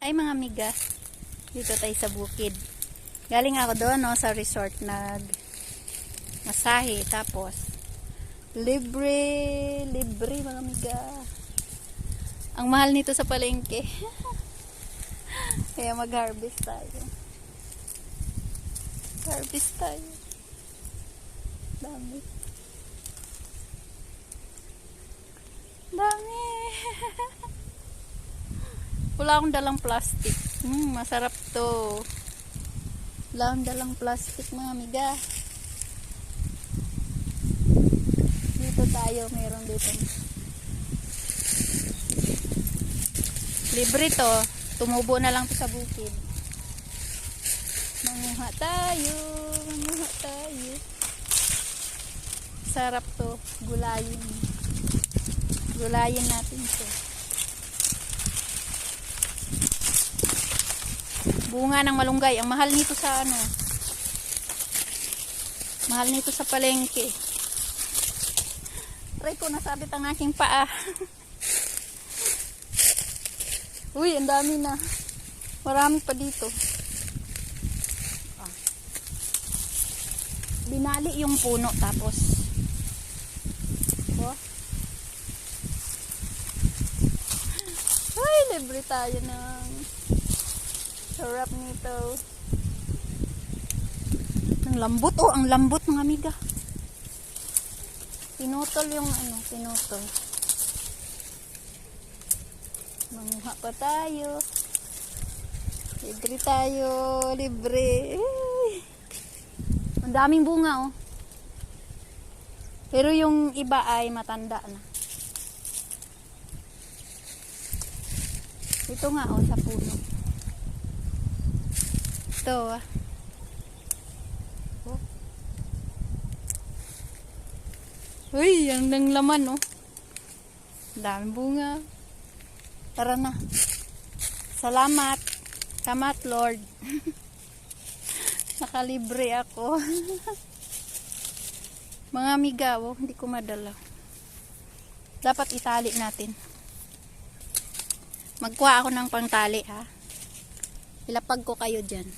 Ay mga amiga, dito tayo sa bukid. Galing ako doon no, sa resort, nag masahe, tapos libre mga amiga. Ang mahal nito sa palengke. Kaya mag-harvest tayo. Harvest tayo. Dami. Dami. Wala akong dalang plastic. Masarap to. Wala akong dalang plastic mga amiga. Dito tayo, meron dito. Libre to. Tumubo na lang to sa bukid. Manguha tayo. Manguha tayo. Sarap to. Gulayin. Gulayin natin to. Bunga ng malunggay. Ang mahal nito sa ano. Mahal nito sa palengke. Try ko, nasabit ang aking paa. Uy, ang dami na. Marami pa dito. Binali yung puno tapos. Oh. Ay, libre tayo ng sarap nito. Ang lambot. Oh, ang lambot mga amiga. Pinutol yung ano, pinutol. Manguha pa tayo. Libre tayo. Libre. Ang daming bunga oh. Pero yung iba ay matanda na. Ito nga oh, sa puno. Ito ah. Oh. Uy, ang nang laman oh. Daming bunga. Tara na. Salamat. Salamat Lord. Nakalibre ako. Mga amiga, oh, hindi ko madala. Dapat itali natin. Magkuha ako ng pangtali ha. Ilapag ko kayo dyan.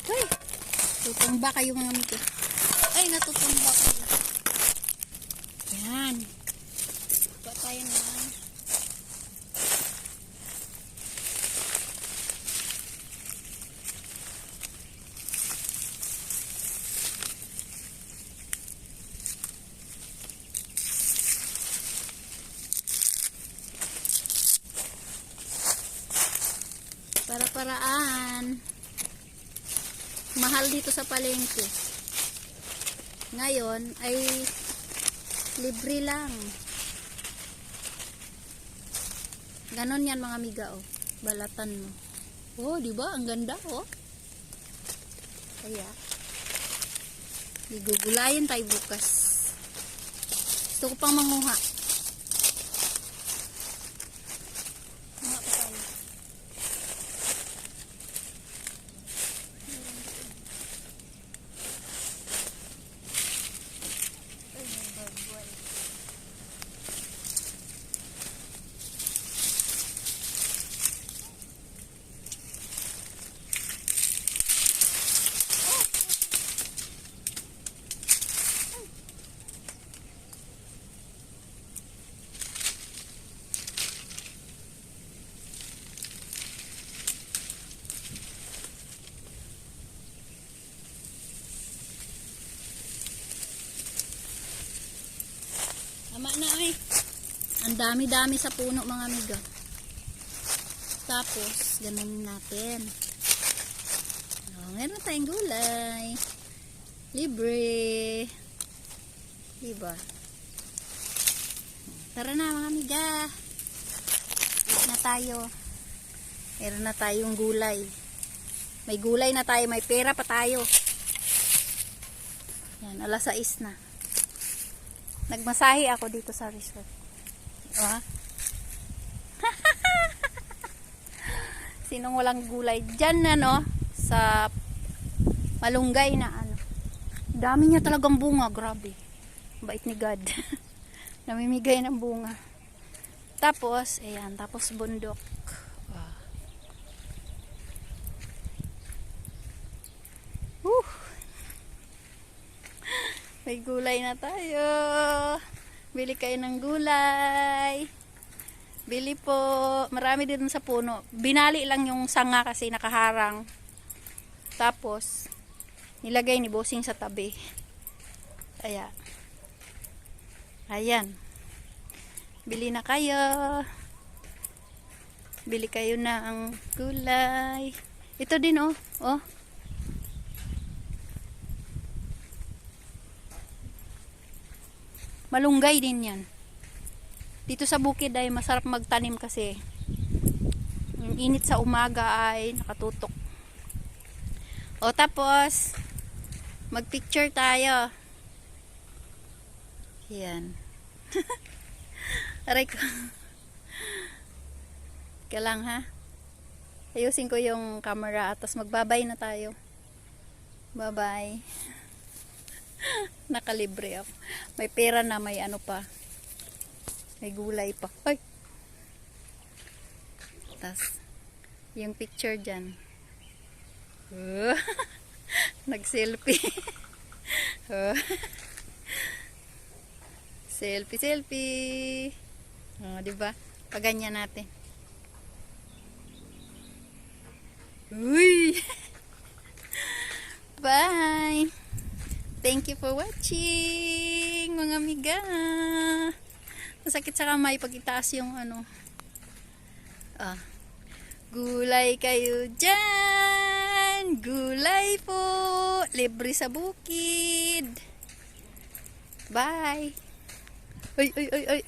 Ay, tutumba kayo mga amiga. Ay, natutumba kayo. Yan. Buat tayo na. Para-paraan. Mahal dito sa palengke. Ngayon ay libre lang. Ganon yan mga amiga oh. Balatan mo. Oh, di ba? Ang ganda oh. Kaya gugulayin tayo bukas. Gusto ko pang manguha. Manguha pa tayo. Tama na ay. Ang dami-dami sa puno mga amiga. Tapos, ganun natin. Oh, meron tayong gulay. Libre. Diba? Tara na mga amiga. Eat na tayo. Meron na tayong gulay. May gulay na tayo. May pera pa tayo. Yan, alas 6 na. Nagmasahe ako dito sa resort. Oh. Sinong walang gulay dyan na no? Sa malunggay na ano. Dami niya talagang bunga, grabe. Bait ni God. Namimigay ng bunga. Tapos, ayan, tapos bundok. Ah. May gulay na tayo. Bili kayo ng gulay. Bili po. Marami din sa puno. Binali lang yung sanga kasi nakaharang. Tapos, nilagay ni Bossing sa tabi. Ayan. Bili na kayo. Bili kayo ng gulay. Ito din oh. Oh. Malunggay din yan. Dito sa bukid ay masarap magtanim kasi yung init sa umaga ay nakatutok. O tapos, mag-picture tayo. Yan. Aray ko. Kaya lang ha. Ayusin ko yung camera at tapos magbabay na tayo. Bye-bye. Nakalibre ako. May pera na, may ano pa. May gulay pa. Ay! Tas, yung picture dyan. Nag-selfie. Selfie. Diba? Paganyan natin. Uy! Bye! Thank you for watching, mga amiga. Masakit sa kamay pag itaas yung ano. Gulay kayo dyan. Gulay po. Libre sa bukid. Bye. Ay.